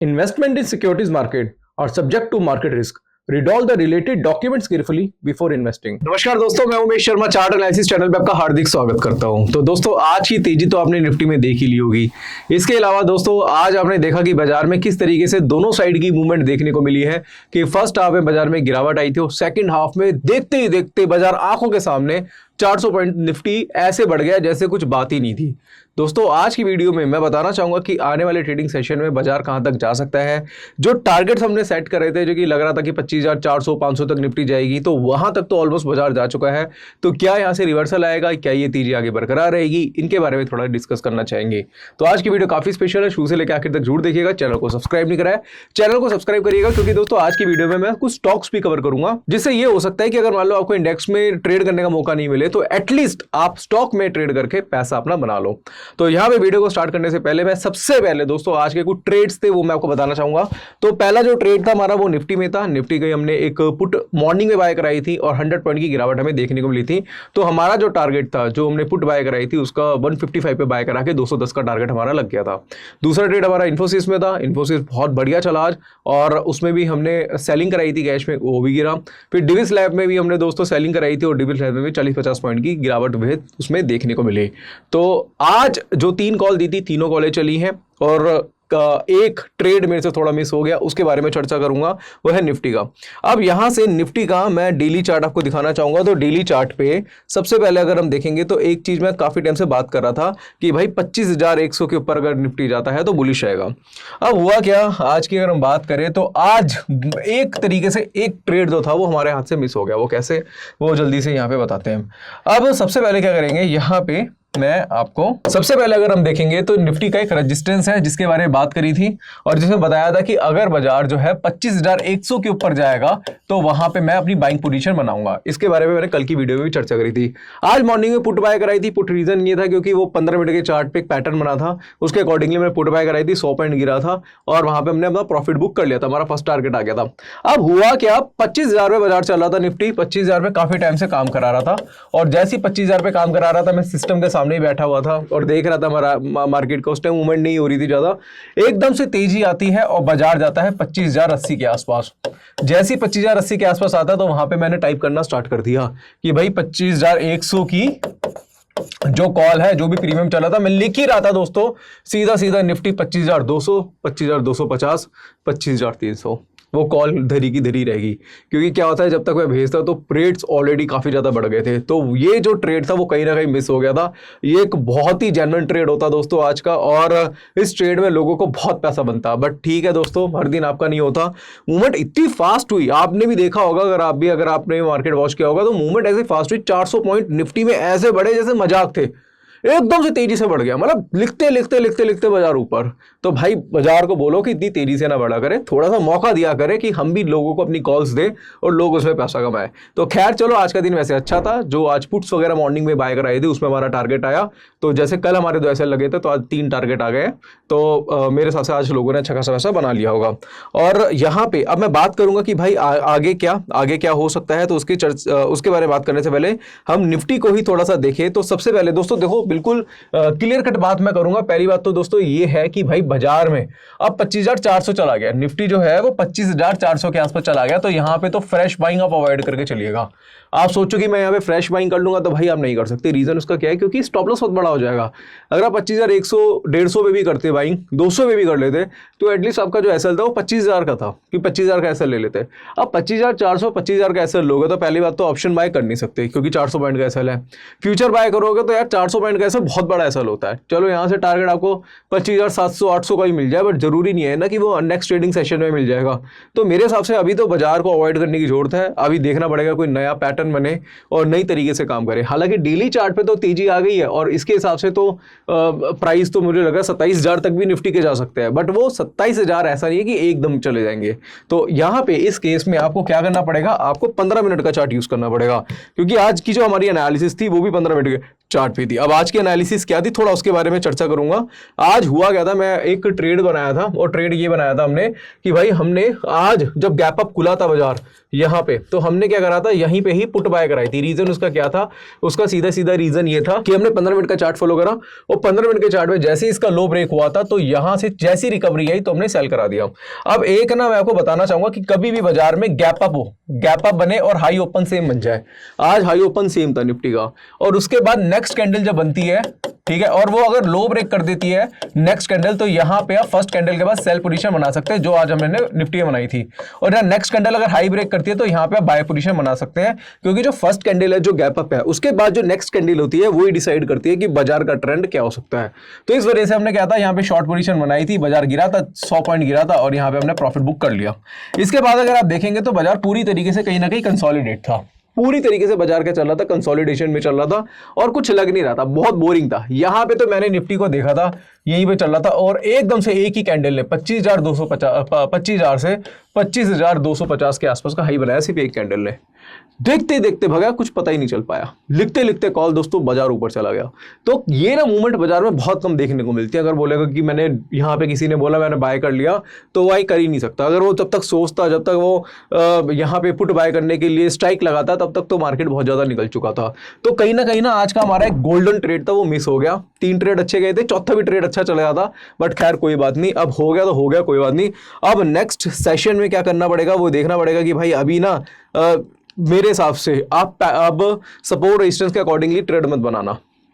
Investment in securities market are subject to market risk. Read all the related documents carefully before investing. नमस्कार दोस्तों, मैं Umesh Sharma chart analysis channel पे आपका हार्दिक स्वागत करता हूं। तो दोस्तों, आज की तेजी तो आपने निफ्टी में देख ही ली होगी। इसके अलावा दोस्तों, आज आपने देखा कि बाजार में किस तरीके से दोनों साइड की मूवमेंट देखने को मिली है कि फर्स्ट हाफ में बाजार में गिरावट आई थी और सेकंड हाफ में देखते ही देखते बाजार आंखों के सामने 400 पॉइंट निफ्टी ऐसे बढ़ गया जैसे कुछ बात ही नहीं थी। दोस्तों, आज की वीडियो में मैं बताना चाहूंगा कि आने वाले ट्रेडिंग सेशन में बाजार कहां तक जा सकता है। जो टारगेट्स हमने सेट कर रहे थे, जो कि लग रहा था कि 25,400 500 तक निफ्टी जाएगी, तो वहां तक तो ऑलमोस्ट बाजार जा चुका है। तो क्या यहां से रिवर्सल आएगा, क्या ये तेजी आगे बरकरार रहेगी, इनके बारे में थोड़ा डिस्कस करना चाहेंगे। तो आज की वीडियो काफी स्पेशल है, शुरू से लेकर आखिर तक जरूर देखिएगा। चैनल को सब्सक्राइब नहीं करा है, चैनल को सब्सक्राइब करिएगा, क्योंकि दोस्तों आज की वीडियो में मैं कुछ स्टॉक्स भी कवर करूंगा, जिससे ये हो सकता है कि अगर मान लो आपको इंडेक्स में ट्रेड करने का मौका नहीं मिले तो एटलीस्ट आप स्टॉक में ट्रेड करके पैसा अपना बना लो। तो यहां पे वीडियो को स्टार्ट करने से पहले मैं सबसे पहले दोस्तों आज के कुछ ट्रेड्स थे वो मैं आपको बताना चाहूंगा। तो पहला जो ट्रेड था हमारा वो निफ्टी में था। निफ्टी की हमने एक पुट मॉर्निंग में बाय कराई थी और 100 पॉइंट की गिरावट हमें देखने को मिली थी। तो हमारा जो टारगेट था, जो हमने पुट बाय कराई थी, उसका 155 पे बाय करा के 210 का टारगेट हमारा लग गया था। दूसरा ट्रेड हमारा इन्फोसिस में था। इन्फोसिस बहुत बढ़िया चला आज और उसमें भी हमने सेलिंग कराई थी कैश में, वो भी गिरा। फिर डिविस लैब में भी हमने दोस्तों सेलिंग कराई थी और डिविस लैब में भी 40-50 पॉइंट की गिरावट उसमें देखने को मिली। तो आज जो 3 कॉल दी थी, तीनों कॉलें चली हैं और एक ट्रेड मेरे से थोड़ा मिस हो गया, उसके बारे में चर्चा करूंगा, वो है निफ्टी का। अब यहां से निफ्टी का मैं डेली चार्ट आपको दिखाना चाहूंगा। तो डेली चार्ट पे सबसे पहले अगर हम देखेंगे तो एक चीज मैं काफी टाइम से बात कर रहा था कि भाई 25,100 के ऊपर अगर निफ्टी जाता है तो बुलिश रहेगा। अब हुआ क्या, आज की अगर हम बात करें तो आज एक तरीके से एक ट्रेड जो था वो हमारे हाथ से मिस हो गया। वो कैसे, वो जल्दी से यहाँ पे बताते हैं। अब सबसे पहले क्या करेंगे, यहाँ पे मैं आपको सबसे पहले अगर हम देखेंगे तो निफ्टी का एक रेजिस्टेंस है जिसके बारे में बात करी थी और जिसमें बताया था कि अगर बाजार जो है 25,100 के ऊपर जाएगा तो वहां पे मैं अपनी बाइंग पोजीशन बनाऊंगा। इसके बारे में मैंने कल की वीडियो में भी चर्चा करी थी। आज मॉर्निंग में पुट बाय कराई थी। पुट रीजन ये था क्योंकि वो 15 मिनट के चार्ट पे एक पैटर्न बना था, उसके अकॉर्डिंगली मैंने पुट बाय कराई थी। 100 पॉइंट गिरा था और वहां पर हमने अपना प्रॉफिट बुक कर लिया था, हमारा फर्स्ट टारगेट आ गया था। अब हुआ क्या, 25,000 में बाजार चल रहा था। निफ्टी 25,000 में काफी टाइम से काम करा रहा था और जैसे ही 25,000 पे काम करा रहा था, मैं सिस्टम के सामने ही बैठा हुआ था और देख रहा था हमारा मार्केट का। उस टाइम मूवमेंट नहीं हो रही थी ज्यादा, एकदम से तेजी आती है और बाजार जाता है 25,080 के आसपास। जैसे ही 25,080 के आसपास आता है तो वहां पे मैंने टाइप करना स्टार्ट कर दिया कि भाई 25,100 की जो कॉल है, जो भी प्रीमियम चला था, मैं लिख ही रहा था दोस्तों सीधा सीधा निफ्टी 25,200, 25,250, 25,300, वो कॉल धरी की धरी रहेगी। क्योंकि क्या होता है, जब तक मैं भेजता तो रेट्स ऑलरेडी काफी ज्यादा बढ़ गए थे। तो ये जो ट्रेड था वो कहीं ना कहीं मिस हो गया था। ये एक बहुत ही जेन्युइन ट्रेड होता दोस्तों आज का, और इस ट्रेड में लोगों को बहुत पैसा बनता। बट ठीक है दोस्तों, हर दिन आपका नहीं होता। मूवमेंट इतनी फास्ट हुई, आपने भी देखा होगा, अगर आपने मार्केट वॉच किया होगा तो मूवमेंट ऐसे फास्ट हुई। 400 पॉइंट निफ्टी में ऐसे बढ़े जैसे मजाक थे, एकदम से तेजी से बढ़ गया। मतलब लिखते लिखते लिखते लिखते बाजार ऊपर। तो भाई बाजार को बोलो कि इतनी तेजी से ना बढ़ा करे, थोड़ा सा मौका दिया करे कि हम भी लोगों को अपनी कॉल्स दें और लोग उसमें पैसा कमाए। तो खैर चलो, आज का दिन वैसे अच्छा था। जो आज पुट्स वगैरह मॉर्निंग में बाय कराए थे उसमें हमारा टारगेट आया। तो जैसे कल हमारे 2 ऐसे लगे थे तो आज 3 टारगेट आ गए। तो मेरे हिसाब से आज लोगों ने अच्छा खासा पैसा बना लिया होगा। और यहाँ पे अब मैं बात करूंगा कि भाई आगे क्या हो सकता है। तो उसके बारे में बात करने से पहले हम निफ्टी को ही थोड़ा सा देखें। तो सबसे पहले दोस्तों देखो, बिल्कुल क्लियर कट बात मैं करूंगा। पहली बात तो दोस्तों ये है कि भाई बाजार में अब 25,400 चला गया, निफ्टी जो है वो 25,400 के आसपास चला गया। तो यहां पे तो फ्रेश बाइंग आप अवॉइड करके चलिएगा। आप सोचो कि मैं यहाँ पे फ्रेश बाइंग कर लूंगा, तो भाई आप नहीं कर सकते। रीजन उसका क्या है, क्योंकि स्टॉप लॉस बहुत बड़ा हो जाएगा। अगर आप 25,100 150 पे भी करते बाइंग, 200 पे भी कर लेते, तो एटलीस्ट आपका जो एसएल था वो 25,000 का था, कि 25,000 का एसएल ले लेते। अब 25,400 25,000 का एसएल लोगे तो पहली बात तो ऑप्शन बाय कर नहीं सकते, क्योंकि 400 पॉइंट का एसएल है। फ्यूचर बाय करोगे तो यार 400 पॉइंट का एसएल बहुत बड़ा एसएल होता है। चलो यहाँ से टारगेट आपको 25,700 800 का ही मिल जाए, बट जरूरी नहीं है ना कि वो नेक्स्ट ट्रेडिंग सेशन में मिल जाएगा। तो मेरे हिसाब से अभी तो बाजार को अवॉइड करने की जरूरत है। अभी देखना पड़ेगा कोई नया पैटर्न बने और नई तरीके से काम करे। हालांकि डेली चार्ट पे तो तेजी आ गई है और इसके हिसाब से तो प्राइस तो मुझे लग रहा है 27,000 तक भी निफ्टी के जा सकते हैं। बट वो 27,000 ऐसा नहीं है कि एकदम चले जाएंगे। तो यहाँ पे इस केस में आपको क्या करना पड़ेगा, आपको 15 मिनट का चार्ट यूज करना पड़ेगा, क्योंकि आज की जो हमारी एनालिसिस थी वो भी 15 मिनट के चार्ट पे थी। अब आज आज की एनालिसिस क्या थी थोड़ा उसके बारे में चर्चा करूंगा। आज हुआ क्या था, मैं एक ट्रेड बनाया था और ट्रेड ये बनाया था हमने कि भाई हमने आज जब गैप अप खुला था बाजार यहाँ पे, तो हमने क्या करा था, यहीं पे ही पुट बाय कराई थी। रीजन उसका क्या था, उसका सीधा सीधा रीजन ये था कि हमने 15 मिनट का चार्ट फॉलो करा और 15 मिनट के चार्ट में जैसे इसका लो ब्रेक हुआ था तो यहां से जैसी रिकवरी आई तो हमने सेल करा दिया। अब एक ना मैं आपको बताना चाहूंगा कि कभी भी बाजार में गैप अप हो, गैप अप बने और हाई ओपन सेम बन जाए। आज हाई ओपन सेम था निफ्टी का और उसके बाद नेक्स्ट कैंडल जब बनती है, ठीक है, और वो अगर लो ब्रेक कर देती है नेक्स्ट कैंडल, तो यहां पे आप फर्स्ट कैंडल के बाद सेल पोजीशन बना सकते हैं जो आज हमने निफ्टी में बनाई थी। और यार नेक्स्ट कैंडल अगर हाई ब्रेक करती है तो यहां पे आप बाय पोजीशन बना सकते हैं, क्योंकि जो फर्स्ट कैंडल है जो गैप अप है उसके बाद जो नेक्स्ट कैंडल होती है वो ही डिसाइड करती है कि बाजार का ट्रेंड क्या हो सकता है। तो इस वजह से हमने क्या था, यहाँ पे शॉर्ट पोजीशन बनाई थी, बाजार गिरा था 100 पॉइंट गिरा था और यहाँ पे हमने प्रॉफिट बुक कर लिया। इसके बाद अगर आप देखेंगे तो बाजार पूरी तरीके से कहीं ना कहीं कंसोलिडेट था, पूरी तरीके से बाजार क्या चल रहा था, कंसोलिडेशन में चल रहा था और कुछ लग नहीं रहा था, बहुत बोरिंग था। यहां पे तो मैंने निफ्टी को देखा था यहीं पे चल रहा था और एकदम से एक ही कैंडल ने 25,000 से 25,250 के आसपास का हाई बनाया सिर्फ एक कैंडल ने। देखते देखते भगा, कुछ पता ही नहीं चल पाया, लिखते लिखते कॉल दोस्तों बाजार ऊपर चला गया। तो ये ना मूवमेंट बाजार में बहुत कम देखने को मिलती है। अगर बोलेगा कि मैंने यहाँ पे किसी ने बोला मैंने बाय कर लिया तो वही कर ही नहीं सकता। अगर वो तब तक सोचता, जब तक वो यहाँ पे पुट बाय करने के लिए स्ट्राइक लगाता, तब तक तो मार्केट बहुत ज्यादा निकल चुका था। तो कहीं ना आज का हमारा एक गोल्डन ट्रेड था वो मिस हो गया। 3 ट्रेड अच्छे गए थे, चौथा भी ट्रेड अच्छा चला था, बट खैर कोई बात नहीं, अब हो गया तो हो गया, कोई बात नहीं। अब नेक्स्ट सेशन में क्या करना पड़ेगा वो देखना पड़ेगा कि भाई अभी ना मेरे हिसाब से आप अब सपोर्ट रेजिस्टेंस के अकॉर्डिंगली ट्रेड मत बनाना,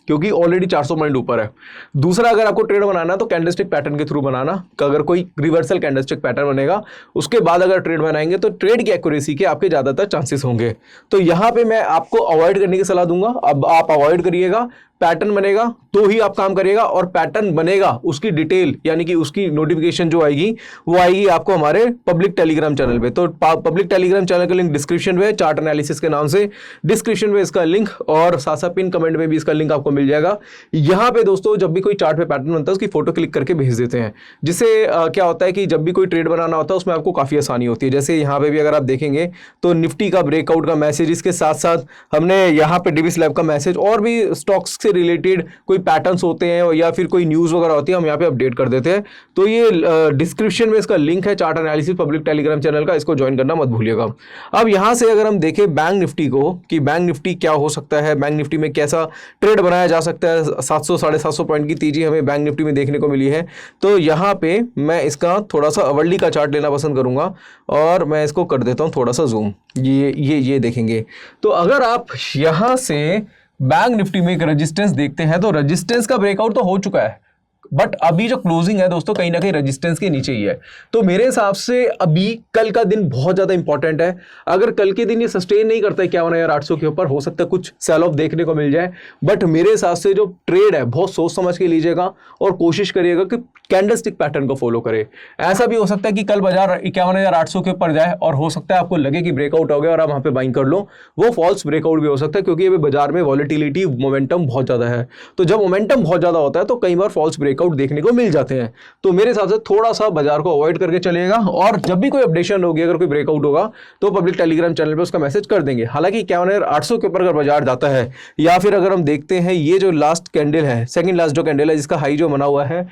क्योंकि ऑलरेडी 400 पॉइंट ऊपर है। दूसरा, अगर आपको ट्रेड बनाना है तो कैंडलस्टिक पैटर्न के थ्रू बनाना, अगर कोई रिवर्सल कैंडलस्टिक पैटर्न बनेगा उसके बाद अगर ट्रेड बनाएंगे तो ट्रेड की एक्यूरेसी के आपके ज्यादातर चांसेस होंगे। तो यहां पे मैं आपको अवॉइड करने की सलाह दूंगा। अब आप अवॉइड करिएगा, पैटर्न बनेगा तो ही आप काम करिएगा और पैटर्न बनेगा उसकी डिटेल यानी कि उसकी नोटिफिकेशन जो आएगी वो आएगी आपको हमारे पब्लिक टेलीग्राम चैनल पे। तो पब्लिक टेलीग्राम चैनल का लिंक डिस्क्रिप्शन में, चार्ट एनालिसिस के नाम से डिस्क्रिप्शन में इसका लिंक और साथ साथ पिन कमेंट में भी इसका लिंक आपको मिल जाएगा। यहाँ पे दोस्तों जब भी कोई चार्ट पे पैटर्न बनता है उसकी फोटो क्लिक करके भेज देते हैं, जिससे क्या होता है कि जब भी कोई ट्रेड बनाना होता है उसमें आपको काफी आसानी होती है। जैसे यहाँ पे भी अगर आप देखेंगे तो निफ्टी का ब्रेकआउट का मैसेज, इसके साथ साथ हमने यहाँ पे डिविस लैब का मैसेज और भी स्टॉक्स से रिलेटेड कोई पैटर्न्स होते हैं या फिर कोई न्यूज़ वगैरह होती है हम यहाँ पे अपडेट कर देते हैं। तो ये डिस्क्रिप्शन में इसका लिंक है chart analysis public Telegram channel का, इसको ज्वाइन करना मत भूलिएगा। अब यहाँ से अगर हम देखें बैंक निफ्टी को कि बैंक निफ्टी क्या हो सकता है, बैंक निफ्टी में कैसा ट्रेड बनाया जा सकता है, 700 750 पॉइंट की तेजी हमें बैंक निफ्टी में देखने को मिली है। तो यहाँ पे मैं इसका थोड़ा सा अवर्ली का चार्ट लेना पसंद करूंगा और मैं इसको कर देता हूँ थोड़ा सा जूम, ये देखेंगे। तो अगर आप यहाँ से बैंक निफ्टी में एक रेजिस्टेंस देखते हैं तो रेजिस्टेंस का ब्रेकआउट तो हो चुका है, बट अभी जो क्लोजिंग है दोस्तों कहीं ना कहीं रेजिस्टेंस के नीचे ही है। तो मेरे हिसाब से अभी कल का दिन बहुत ज्यादा इंपॉर्टेंट है। अगर कल के दिन ये सस्टेन नहीं करता है 51,800 के ऊपर, हो सकता है कुछ सेल ऑफ देखने को मिल जाए, बट मेरे हिसाब से जो ट्रेड है बहुत सोच समझ के लीजिएगा और कोशिश करिएगा कि कैंडलस्टिक पैटर्न को फॉलो करे। ऐसा भी हो सकता है कि कल बाजार 51,800 के ऊपर जाए और हो सकता है आपको लगे कि ब्रेकआउट हो गया और आप वहां पे बाइंग कर लो, वो फॉल्स ब्रेकआउट भी हो सकता है, क्योंकि अभी बाजार में वॉलेटिलिटी मोमेंटम बहुत ज्यादा है। तो जब मोमेंटम बहुत ज्यादा होता है तो कई बार फॉल्स ब्रेकआउट देखने को मिल जाते हैं। तो मेरे हिसाब से थोड़ा सा बाजार को अवॉइड करके चलेगा और जब भी कोई अपडेशन होगी, अगर कोई ब्रेकआउट होगा तो पब्लिक टेलीग्राम चैनल पे उसका मैसेज कर देंगे। हालांकि 51,800 के ऊपर अगर बाजार जाता है या फिर अगर हम देखते हैं ये जो लास्ट कैंडल है, सेकंड लास्ट जो कैंडल है जिसका हाई जो बना हुआ है,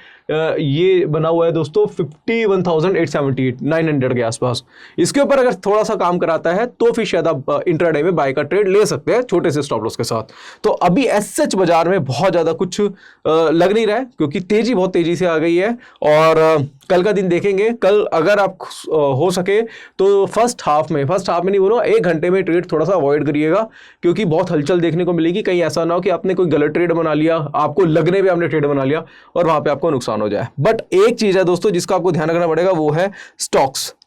ये बना हुआ है दोस्तों 51,878 900 के आसपास, इसके ऊपर अगर थोड़ा सा काम कराता है तो फिर शायद आप इंट्राडे में बाय का ट्रेड ले सकते हैं छोटे से स्टॉप लॉस के साथ। तो अभी एसएच बाजार में बहुत ज्यादा कुछ लग नहीं रहा है, क्योंकि तेजी बहुत तेजी से आ गई है। और कल का दिन देखेंगे, कल अगर आप हो सके तो फर्स्ट हाफ में नहीं बोलो, 1 घंटे में ट्रेड थोड़ा सा अवॉइड करिएगा, क्योंकि बहुत हलचल देखने को मिलेगी। कहीं ऐसा ना हो कि आपने कोई गलत ट्रेड बना लिया, आपको लगने पे आपने ट्रेड बना लिया और वहां पे आपको नुकसान हो जाए। बट एक चीज है दोस्तों जिसका आपको ध्यान रखना पड़ेगा, वो है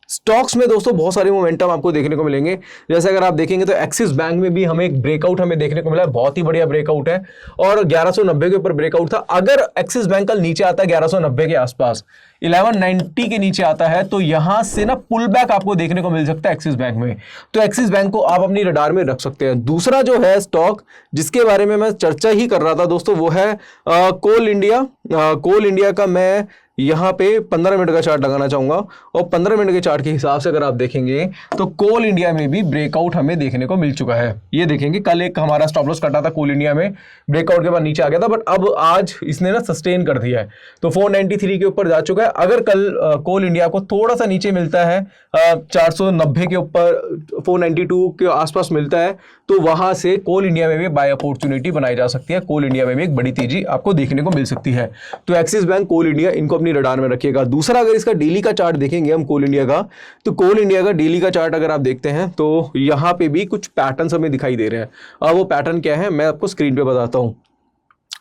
स्टॉक्स में दोस्तों बहुत सारे मोमेंटम आपको देखने को मिलेंगे। जैसे अगर आप देखेंगे तो एक्सिस बैंक में भी हमें एक ब्रेकआउट हमें देखने को मिला है, बहुत ही बढ़िया ब्रेकआउट है और 1190 के ऊपर ब्रेकआउट था। अगर एक्सिस बैंक कल नीचे आता है 1190 के आसपास, 1190 के नीचे आता है, तो यहां से ना पुल बैक आपको देखने को मिल सकता है एक्सिस बैंक में। तो एक्सिस बैंक को आप अपनी रडार में रख सकते हैं। दूसरा जो है स्टॉक जिसके बारे में मैं चर्चा ही कर रहा था दोस्तों, वो है कोल इंडिया। कोल इंडिया का मैं यहाँ पे 15 मिनट का चार्ट लगाना चाहूंगा और 15 मिनट के चार्ट के हिसाब से अगर आप देखेंगे तो कोल इंडिया में भी ब्रेकआउट हमें देखने को मिल चुका है। ये देखेंगे कल एक हमारा स्टॉप लॉस कटा था कोल इंडिया में, ब्रेकआउट के बाद नीचे आ गया था, बट अब आज इसने ना सस्टेन कर दिया है तो 493 के ऊपर जा चुका है। अगर कल कोल इंडिया को थोड़ा सा नीचे मिलता है 490 के ऊपर 492 के आसपास मिलता है तो वहां से कोल इंडिया में भी बाय अपॉर्चुनिटी बनाई जा सकती है, कोल इंडिया में भी एक बड़ी तेजी आपको देखने को मिल सकती है। तो एक्सिस बैंक, कोल इंडिया, इनको अपनी रडार में रखिएगा। दूसरा, अगर इसका डेली का चार्ट देखेंगे हम कोल इंडिया का, तो कोल इंडिया का डेली का चार्ट अगर आप देखते हैं तो यहां पे भी कुछ पैटर्न्स हमें दिखाई दे रहे हैं। अब वो पैटर्न क्या है मैं आपको स्क्रीन पे बताता हूं।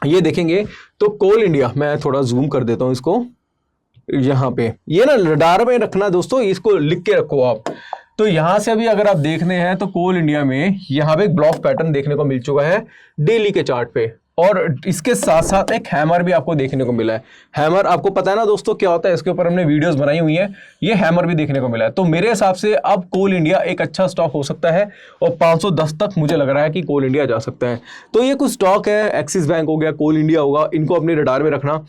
ये देखेंगे तो कोल इंडिया, मैं थोड़ा जूम कर देता हूं इसको, यहां पे ये ना रडार में रखना दोस्तों, इसको लिख के रखो आप। तो यहां से अभी अगर आप देखने हैं तो कोल इंडिया में यहां पे एक ब्लॉक पैटर्न देखने को मिल चुका है डेली के चार्ट पे, और इसके साथ साथ एक हैमर भी आपको देखने को मिला है। हैमर आपको पता है ना दोस्तों क्या होता है, इसके ऊपर हमने वीडियोस बनाई हुई है, ये हैमर भी देखने को मिला है। तो मेरे हिसाब से अब कोल इंडिया एक अच्छा स्टॉक हो सकता है और 510 तक मुझे लग रहा है कि कोल इंडिया जा सकता है। तो ये कुछ स्टॉक है, एक्सिस बैंक हो गया, कोल इंडिया होगा, इनको अपने रडार में रखना।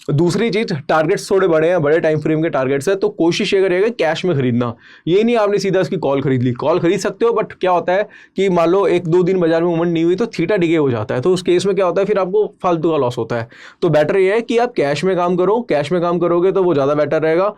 दूसरी चीज, टारगेट्स थोड़े बड़े हैं, बड़े टाइम फ्रेम के टारगेट्स है, तो कोशिश ये करिएगा कैश में खरीदना। ये नहीं आपने सीधा इसकी कॉल खरीद ली, कॉल खरीद सकते हो बट क्या होता है कि मान लो 1-2 दिन बाजार में मूवमेंट नहीं हुई तो थीटा डिके हो जाता है, तो उस केस में क्या होता है फिर आपको फालतू का लॉस होता है। तो बेटर ये है कि आप कैश में काम करो, कैश में काम करोगे तो वो ज़्यादा बेटर रहेगा।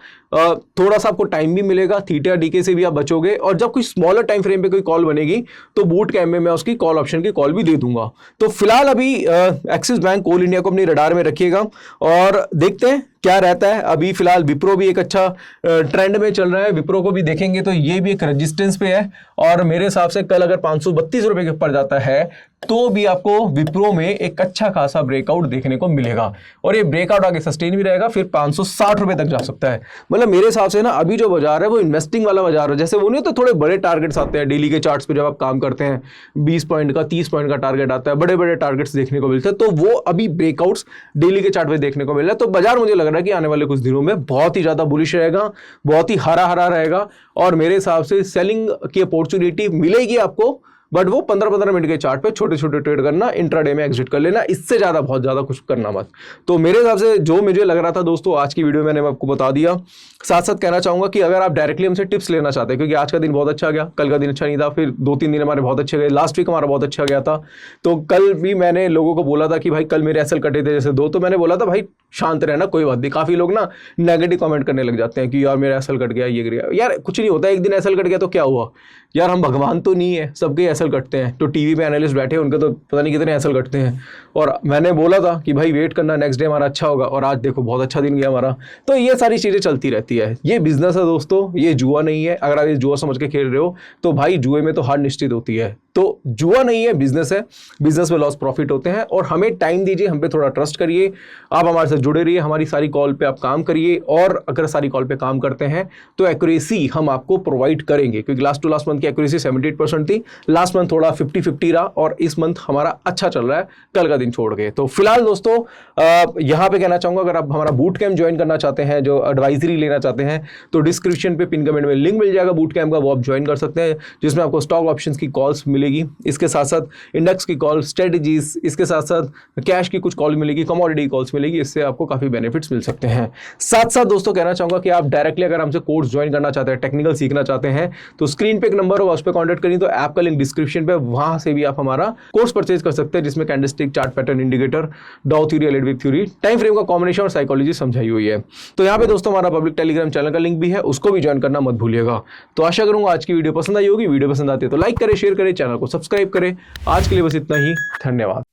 थोड़ा सा आपको टाइम भी मिलेगा, थीटा डीके से भी आप बचोगे, और जब कोई स्मॉलर टाइम फ्रेम पे कोई कॉल बनेगी तो बूट कैम्प में मैं उसकी कॉल ऑप्शन की कॉल भी दे दूंगा। तो फिलहाल अभी एक्सिस बैंक, कोल इंडिया को अपनी रडार में रखिएगा और देखते हैं क्या रहता है। अभी फिलहाल विप्रो भी एक अच्छा ट्रेंड में चल रहा है, विप्रो को भी देखेंगे तो ये भी एक रेजिस्टेंस पे है, और मेरे हिसाब से कल अगर 532 रुपए के ऊपर जाता है तो भी आपको विप्रो में एक अच्छा खासा ब्रेकआउट देखने को मिलेगा, और ये ब्रेकआउट आगे सस्टेन भी रहेगा, फिर 560 रुपए तक जा सकता है। मतलब मेरे हिसाब से ना अभी जो बाजार है वो इन्वेस्टिंग वाला बाजार है, जैसे वो नहीं तो थोड़े बड़े टारगेट्स आते हैं डेली के चार्ट्स पे, जब आप काम करते हैं 20 पॉइंट का 30 पॉइंट का टारगेट आता है, बड़े बड़े टारगेट्स देखने को मिलते हैं, तो वो अभी ब्रेकआउट्स डेली के चार्ट पे देखने को मिल रहा है। तो बाजार मुझे लग रहा है कि आने वाले कुछ दिनों में बहुत ही ज्यादा बुलिश रहेगा, बहुत ही हरा हरा रहेगा, और मेरे हिसाब से सेलिंग की अपॉर्चुनिटी मिलेगी आपको, बट वो 15-15 मिनट के चार्ट पे छोटे छोटे ट्रेड करना, इंट्राडे में एग्जिट कर लेना, इससे ज़्यादा बहुत ज़्यादा कुछ करना मत। तो मेरे हिसाब से जो मुझे लग रहा था दोस्तों आज की वीडियो में मैंने आपको बता दिया। साथ साथ कहना चाहूँगा कि अगर आप डायरेक्टली हमसे टिप्स लेना चाहते हैं, क्योंकि आज का दिन बहुत अच्छा गया, कल का दिन अच्छा नहीं था, फिर 2-3 दिन हमारे बहुत अच्छे गए, लास्ट वीक हमारा बहुत अच्छा गया था, तो कल भी मैंने लोगों को बोला था कि भाई कल मेरे एसएल कटे थे जैसे 2, तो मैंने बोला था भाई शांत रहना, कोई बात नहीं। काफ़ी लोग ना नेगेटिव कमेंट करने लग जाते हैं कि यार मेरा एसएल कट गया, ये गिर गया। यार कुछ नहीं होता, एक दिन एसएल कट गया तो क्या हुआ यार, हम भगवान तो नहीं है, सबके एसएल कटते हैं। तो टीवी पे एनालिस्ट बैठे हैं, उनके तो पता नहीं कितने एसएल कटते हैं, और मैंने बोला था कि भाई वेट करना, नेक्स्ट डे हमारा अच्छा होगा, और आज देखो बहुत अच्छा दिन गया हमारा। तो ये सारी चीज़ें चलती रहती है, ये बिजनेस है दोस्तों, ये जुआ नहीं है। अगर आप ये जुआ समझ के खेल रहे हो तो भाई जुए में तो हार निश्चित होती है, तो जुआ नहीं है, बिजनेस है, बिजनेस में लॉस प्रॉफिट होते हैं। और हमें टाइम दीजिए, हम पे थोड़ा ट्रस्ट करिए, आप हमारे साथ जुड़े रहिए, हमारी सारी कॉल पे आप काम करिए, और अगर सारी कॉल पे काम करते हैं तो एक्यूरेसी हम आपको प्रोवाइड करेंगे, क्योंकि लास्ट टू लास्ट मंथ की एक्यूरेसी 78% थी, लास्ट मंथ थोड़ा 50-50 रहा, और इस मंथ हमारा अच्छा चल रहा है कल का दिन छोड़ के। तो फिलहाल दोस्तों यहाँ पे कहना चाहूंगा, अगर आप हमारा बूट कैंप ज्वाइन करना चाहते हैं, जो एडवाइजरी लेना चाहते हैं, तो डिस्क्रिप्शन पे पिन कमेंट में लिंक मिल जाएगा बूट कैंप का, वो आप ज्वाइन कर सकते हैं, जिसमें आपको स्टॉक ऑप्शंस की कॉल्स मिलेगी, इसके साथ साथ इंडेक्स की कॉल, स्ट्रेटजीज, इसके साथ साथ कैश की कुछ कॉल मिलेगी, कमोडिटी कॉल्स मिलेगी, इससे आपको काफी बेनिफिट्स मिल सकते हैं। साथ साथ दोस्तों कहना चाहूंगा कि आप डायरेक्टली अगर हमसे कोर्स ज्वाइन करना चाहते हैं, टेक्निकल सीखना चाहते हैं, तो स्क्रीन पे एक नंबर होगा, उस पर कॉन्टैक्ट करिए, तो ऐप का लिंक डिस्क्रिप्शन पे, वहां से भी आप हमारा कोर्स परचेज कर सकते हैं, जिसमें कैंडलस्टिक, चार्ट पैटर्न, इंडिकेटर, डाउ theory, LED theory, time frame का कॉम्बिनेशन और साइकोलॉजी समझाई हुई है। तो यहाँ पे दोस्तों हमारा पब्लिक टेलीग्राम चैनल का लिंक भी है, उसको भी ज्वाइन करना मत भूलिएगा। तो आशा करूंगा आज की वीडियो पसंद आई होगी। वीडियो पसंद आती है तो लाइक करें, शेयर करें, चैनल को सब्सक्राइब करें। आज के लिए बस इतना ही, धन्यवाद।